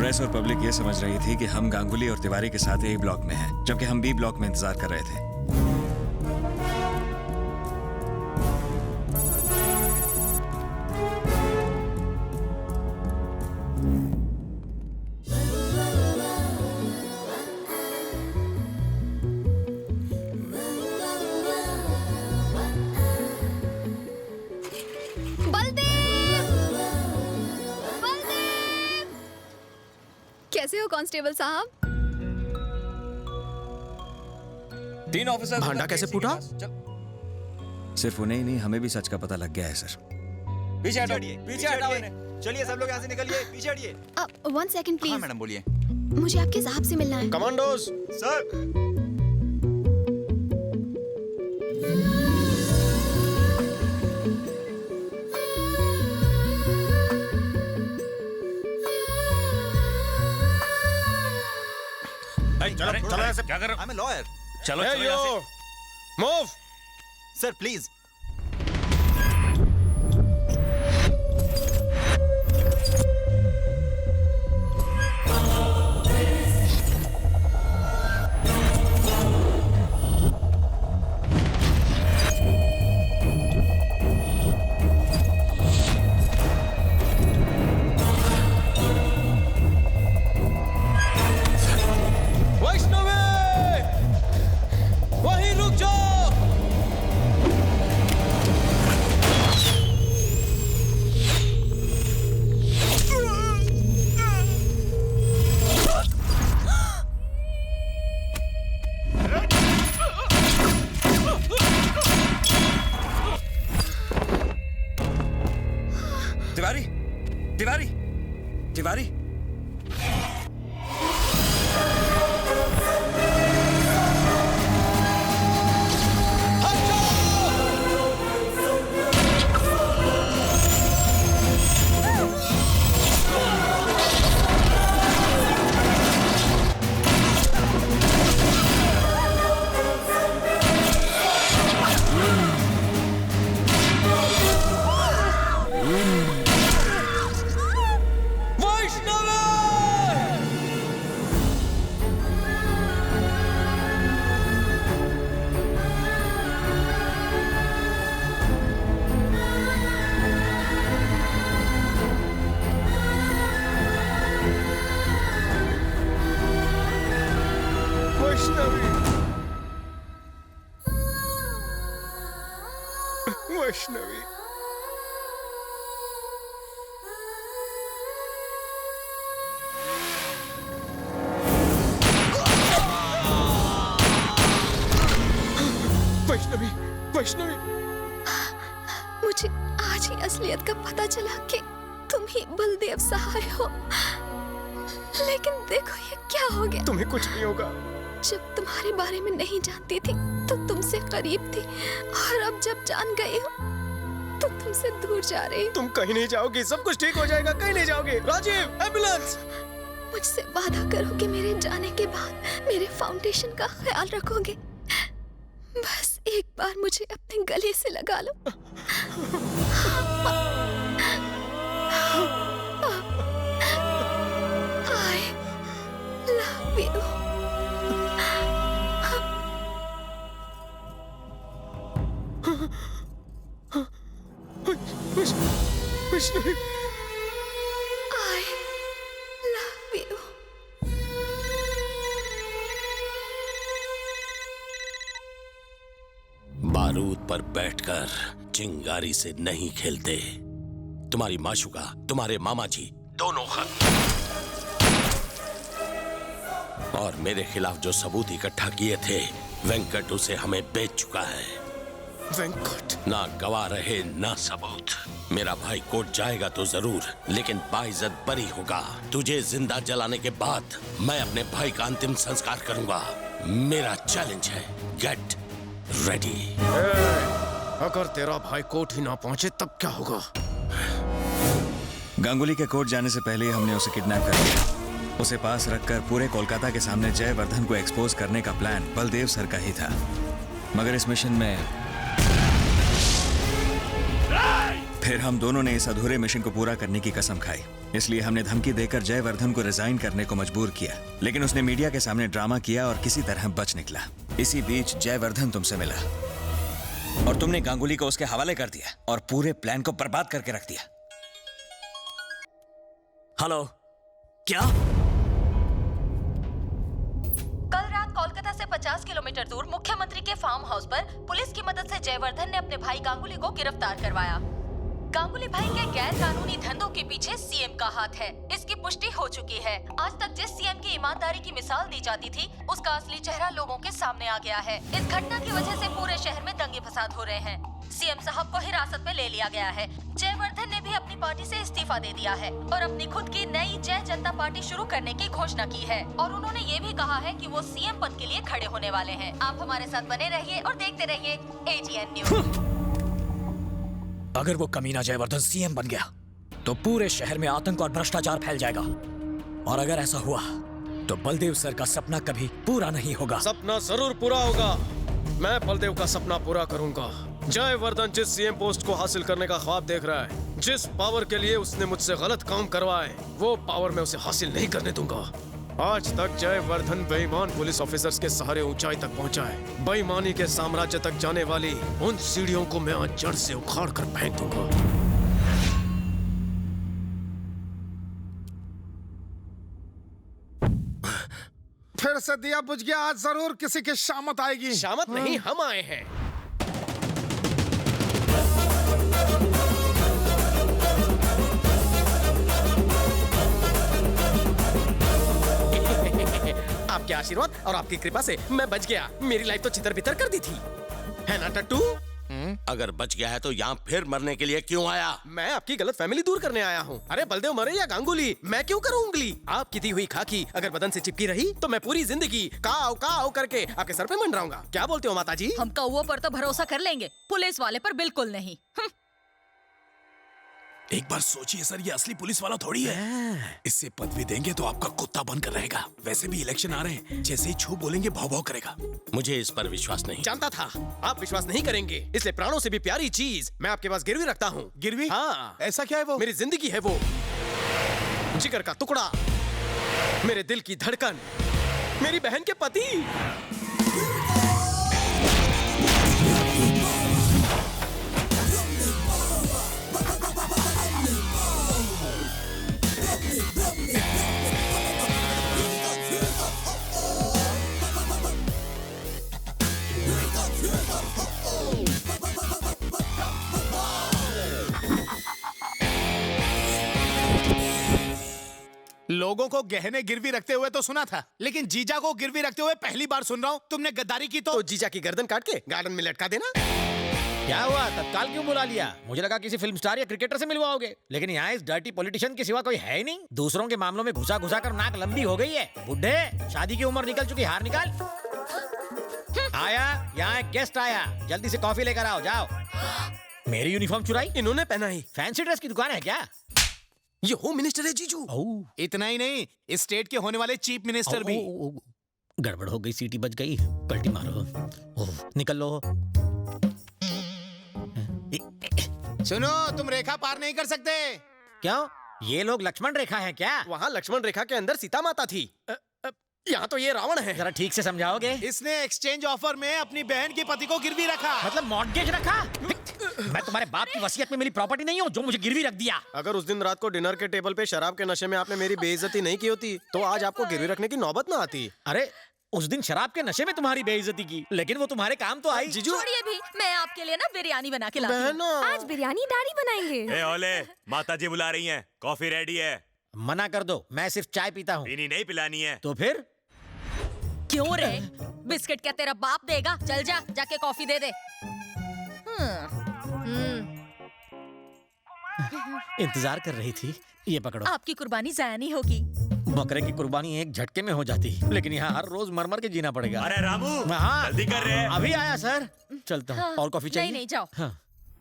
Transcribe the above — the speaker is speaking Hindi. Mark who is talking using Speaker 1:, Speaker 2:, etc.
Speaker 1: प्रेस और पब्लिक ये समझ रही थी कि हम गांगुली और तिवारी के साथ एक ब्लॉक में हैं, जबकि हम बी ब्लॉक में इंतजार कर रहे थे।
Speaker 2: कैसे हो कांस्टेबल साहब?
Speaker 3: 3 ऑफिसर।
Speaker 4: भांडा कैसे फूटा?
Speaker 1: सिर्फ उन्हें ही नहीं, हमें भी सच का पता लग गया है सर।
Speaker 3: पीछे हटाओ इन्हें।
Speaker 5: चलिए सब लोग यहाँ से निकलिए, पीछे हटिए।
Speaker 2: 1 सेकंड
Speaker 5: हाँ
Speaker 2: प्लीज।
Speaker 5: मैडम बोलिए।
Speaker 2: मुझे आपके साहब से मिलना है।
Speaker 4: कमांडोज
Speaker 5: सर
Speaker 3: चलो चलो ऐसे क्या कर रहे
Speaker 5: आई एम ए लॉयर।
Speaker 3: हो? चलो चलो यहाँ से।
Speaker 4: मूव।
Speaker 5: Sir please.
Speaker 4: वहीं रुक जाओ।
Speaker 1: तिवारी, तिवारी, तिवारी।
Speaker 4: वैष्णवी। वैष्णवी, वैष्णवी।
Speaker 2: मुझे आज ही असलियत का पता चला कि तुम ही बलदेव सहाय हो। लेकिन देखो ये क्या हो गया।
Speaker 4: तुम्हें कुछ नहीं होगा।
Speaker 2: जब तुम्हारे बारे में नहीं जानती थी तो तुमसे करीब थी, और अब जब जान गई हो तो तुमसे दूर जा रही हो।
Speaker 4: तुम कहीं नहीं जाओगी, सब कुछ ठीक हो जाएगा, कहीं नहीं जाओगे। राजीव, एम्बुलेंस।
Speaker 2: मुझसे वादा करो कि मेरे जाने के बाद मेरे फाउंडेशन का ख्याल रखोगे। बस एक बार मुझे अपने गले से लगा लो। I love you.
Speaker 4: Vaishnavi,
Speaker 2: I love you.
Speaker 6: बारूद पर बैठकर चिंगारी से नहीं खेलते। तुम्हारी माशुका, तुम्हारे मामा जी दोनों खत्म। और मेरे खिलाफ जो सबूत इकट्ठा किए थे, वेंकट उसे हमें बेच चुका है।
Speaker 4: वेंकट?
Speaker 6: ना गवाह रहे ना सबूत। मेरा भाई कोर्ट जाएगा तो जरूर, लेकिन बाइज्जत बरी होगा। तुझे जिंदा जलाने के बाद मैं अपने भाई का अंतिम संस्कार करूंगा। मेरा चैलेंज है, गेट रेडी।
Speaker 4: अगर तेरा भाई कोर्ट ही ना पहुंचे तब क्या होगा?
Speaker 1: गांगुली के कोर्ट जाने से पहले हमने उसे किडनैप कर लिया। उसे पास रखकर पूरे कोलकाता के सामने जयवर्धन को एक्सपोज करने का प्लान बलदेव सर का ही था। मगर इस मिशन में फिर हम दोनों ने इस अधूरे मिशन को पूरा करने की कसम खाई। इसलिए हमने धमकी देकर जयवर्धन को रिजाइन करने को मजबूर किया, लेकिन उसने मीडिया के सामने ड्रामा किया और किसी तरह बच निकला। इसी बीच जयवर्धन तुमसे मिला और तुमने गांगुली को उसके हवाले कर दिया और पूरे प्लान को बर्बाद करके रख दिया।
Speaker 7: हेलो, क्या?
Speaker 8: कल रात कोलकाता से 50 किलोमीटर दूर मुख्यमंत्री के फार्म हाउस पर पुलिस की मदद से जयवर्धन ने अपने भाई गांगुली को गिरफ्तार करवाया। गांगुली भाई के गैर कानूनी धंधों के पीछे सीएम का हाथ है, इसकी पुष्टि हो चुकी है। आज तक जिस सीएम की ईमानदारी की मिसाल दी जाती थी, उसका असली चेहरा लोगों के सामने आ गया है। इस घटना की वजह से पूरे शहर में दंगे फसाद हो रहे हैं। सीएम साहब को हिरासत में ले लिया गया है। जयवर्धन ने भी अपनी पार्टी से इस्तीफा दे दिया है और अपनी खुद की नई जय जनता पार्टी शुरू करने की घोषणा की है। और उन्होंने ये भी कहा है कि वो सीएम पद के लिए खड़े होने वाले हैं। आप हमारे साथ बने रहिए और देखते रहिए ATN न्यूज़।
Speaker 7: अगर वो कमीना जयवर्धन सीएम बन गया तो पूरे शहर में आतंक और भ्रष्टाचार फैल जाएगा, और अगर ऐसा हुआ तो बलदेव सर का सपना कभी पूरा नहीं होगा।
Speaker 4: सपना जरूर पूरा होगा। मैं बलदेव का सपना पूरा करूंगा। जयवर्धन जिस सीएम पोस्ट को हासिल करने का ख्वाब देख रहा है, जिस पावर के लिए उसने मुझसे गलत काम करवाए, वो पावर मैं उसे हासिल नहीं करने दूंगा। आज तक जयवर्धन बेईमान पुलिस ऑफिसर्स के सहारे ऊंचाई तक पहुंचा है। बेईमानी के साम्राज्य तक जाने वाली उन सीढ़ियों को मैं आज जड़ से उखाड़ कर फेंक दूंगा।
Speaker 9: फिर से दिया बुझ गया। आज जरूर किसी की शामत आएगी।
Speaker 4: शामत नहीं, हम आए हैं। आपके आशीर्वाद और आपकी कृपा से मैं बच गया। मेरी लाइफ तो छितर-बितर कर दी थी, है ना टट्टू?
Speaker 6: अगर बच गया है तो यहाँ फिर मरने के लिए क्यों आया?
Speaker 4: मैं आपकी गलत फैमिली दूर करने आया हूँ। अरे बलदेव मरे या गांगुली, मैं क्यों करूँ उंगली? आपकी दी हुई खाकी अगर बदन से चिपकी रही तो मैं पूरी जिंदगी काव काव करके आपके सर पे मंडराऊंगा। क्या बोलते हो माता जी?
Speaker 8: हम कौओं पर तो भरोसा कर लेंगे, पुलिस वाले पर बिल्कुल नहीं।
Speaker 7: एक बार सोचिए सर, ये असली पुलिस वाला थोड़ी है। इससे पदवी देंगे तो आपका कुत्ता बनकर रहेगा। वैसे भी इलेक्शन आ रहे हैं, जैसे ही छू बोलेंगे भाव भाव करेगा।
Speaker 6: मुझे इस पर विश्वास नहीं।
Speaker 4: जानता था आप विश्वास नहीं करेंगे, इसलिए प्राणों से भी प्यारी चीज मैं आपके पास गिरवी रखता हूँ।
Speaker 9: गिरवी?
Speaker 4: हाँ।
Speaker 9: ऐसा क्या है वो?
Speaker 4: मेरी जिंदगी है वो, जिगर का टुकड़ा, मेरे दिल की धड़कन, मेरी बहन के पति।
Speaker 9: लोगों को गहने गिरवी रखते हुए तो सुना था, लेकिन जीजा को गिरवी रखते हुए पहली बार सुन रहा हूँ। तुमने गद्दारी की तो
Speaker 4: जीजा की गर्दन काट के गार्डन में लटका देना।
Speaker 10: क्या हुआ, तत्काल क्यों बुला लिया? मुझे लगा किसी फिल्म स्टार या क्रिकेटर से मिलवाओगे, लेकिन यहाँ इस डर्टी पॉलिटिशियन के सिवा कोई है ही नहीं। दूसरों के मामलों में घुसा घुसा कर नाक लंबी हो गई है। बुढ़े, शादी की उम्र निकल चुकी, हार निकाल। आया, यहाँ एक गेस्ट आया, जल्दी से कॉफी लेकर आओ, जाओ। मेरी यूनिफॉर्म चुराई?
Speaker 4: इन्होंने पहना ही।
Speaker 10: फैंसी ड्रेस की दुकान है क्या?
Speaker 4: ये होम मिनिस्टर है जीजू।
Speaker 9: इतना ही नहीं, इस स्टेट के होने वाले चीफ मिनिस्टर भी।
Speaker 10: गड़बड़ हो गई, सीटी बज गई, पलटी मारो। निकल लो।
Speaker 9: सुनो, तुम रेखा पार नहीं कर सकते।
Speaker 10: क्यों? ये लोग लक्ष्मण रेखा हैं क्या?
Speaker 4: वहाँ लक्ष्मण रेखा के अंदर सीता माता थी, यहाँ तो ये रावण है।
Speaker 10: जरा ठीक से समझाओगे?
Speaker 9: इसने एक्सचेंज ऑफर में अपनी बहन के पति को गिरवी रखा।
Speaker 10: मतलब मॉर्गेज रखा? मैं तुम्हारे बाप की वसीयत में मेरी प्रॉपर्टी नहीं हूँ जो मुझे गिरवी रख दिया।
Speaker 4: अगर उस दिन रात को डिनर के टेबल पे शराब के नशे में आपने मेरी बेइज्जती नहीं की होती तो आज आपको गिरवी रखने की नौबत ना आती।
Speaker 10: अरे उस दिन शराब के नशे में तुम्हारी बेइज्जती की, लेकिन वो तुम्हारे काम तो आई।
Speaker 4: जीजू
Speaker 8: छोड़िए भी, मैं आपके लिए ना बिरयानी बना के लाती हूँ।
Speaker 2: आज बिरयानी दाढ़ी बनाएंगे।
Speaker 3: ओले, माता जी बुला रही हैं, कॉफी रेडी है।
Speaker 10: मना कर दो, मैं सिर्फ चाय पीता हूँ।
Speaker 3: पीनी नहीं, पिलानी है।
Speaker 10: तो फिर
Speaker 8: क्यों रे? बिस्किट क्या तेरा बाप देगा? चल जा, जाके कॉफी दे दे।
Speaker 10: इंतजार कर रही थी, ये पकड़ो।
Speaker 8: आपकी कुर्बानी जाया नहीं होगी।
Speaker 10: बकरे की कुर्बानी एक झटके में हो जाती, लेकिन यहाँ हर रोज मर मर के जीना पड़ेगा।
Speaker 3: अरे रामू,
Speaker 10: हाँ,
Speaker 3: जल्दी कर रहे हैं।
Speaker 10: अभी आया सर, चलता हूँ। और कॉफी चाहिए?
Speaker 8: नहीं, जाओ।
Speaker 10: हाँ।